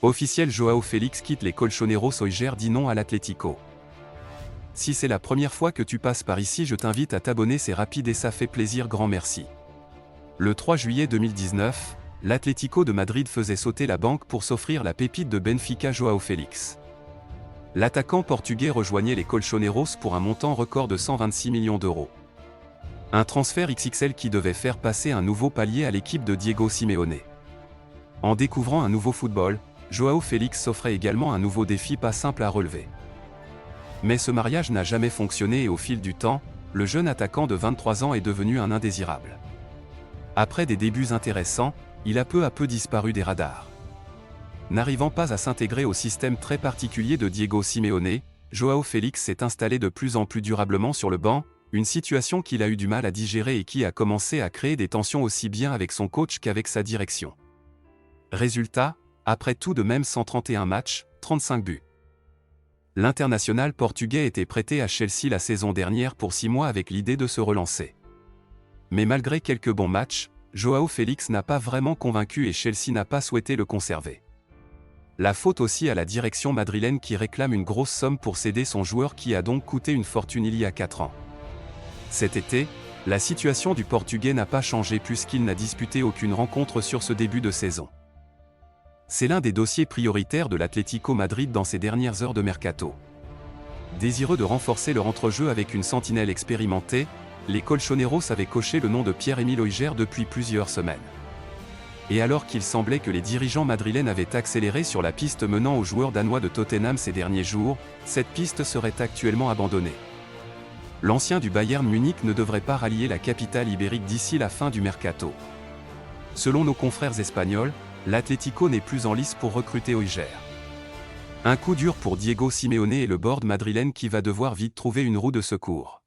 Officiel, Joao Félix quitte les Colchoneros. Oiger dit non à l'Atlético. Si c'est la première fois que tu passes par ici, je t'invite à t'abonner, c'est rapide et ça fait plaisir, grand merci. Le 3 juillet 2019, l'Atlético de Madrid faisait sauter la banque pour s'offrir la pépite de Benfica Joao Félix. L'attaquant portugais rejoignait les Colchoneros pour un montant record de 126 millions d'euros. Un transfert XXL qui devait faire passer un nouveau palier à l'équipe de Diego Simeone. En découvrant un nouveau football, Joao Félix s'offrait également un nouveau défi pas simple à relever. Mais ce mariage n'a jamais fonctionné et au fil du temps, le jeune attaquant de 23 ans est devenu un indésirable. Après des débuts intéressants, il a peu à peu disparu des radars. N'arrivant pas à s'intégrer au système très particulier de Diego Simeone, Joao Félix s'est installé de plus en plus durablement sur le banc, une situation qu'il a eu du mal à digérer et qui a commencé à créer des tensions aussi bien avec son coach qu'avec sa direction. Résultat, après tout de même 131 matchs, 35 buts. L'international portugais était prêté à Chelsea la saison dernière pour 6 mois avec l'idée de se relancer. Mais malgré quelques bons matchs, Joao Félix n'a pas vraiment convaincu et Chelsea n'a pas souhaité le conserver. La faute aussi à la direction madrilène qui réclame une grosse somme pour céder son joueur qui a donc coûté une fortune il y a 4 ans. Cet été, la situation du Portugais n'a pas changé puisqu'il n'a disputé aucune rencontre sur ce début de saison. C'est l'un des dossiers prioritaires de l'Atlético Madrid dans ces dernières heures de mercato. Désireux de renforcer leur entrejeu avec une sentinelle expérimentée, les Colchoneros avaient coché le nom de Pierre-Emile Oiger depuis plusieurs semaines. Et alors qu'il semblait que les dirigeants madrilènes avaient accéléré sur la piste menant aux joueurs danois de Tottenham ces derniers jours, cette piste serait actuellement abandonnée. L'ancien du Bayern Munich ne devrait pas rallier la capitale ibérique d'ici la fin du mercato. Selon nos confrères espagnols, l'Atlético n'est plus en lice pour recruter Oiger. Un coup dur pour Diego Simeone et le board madrilène qui va devoir vite trouver une roue de secours.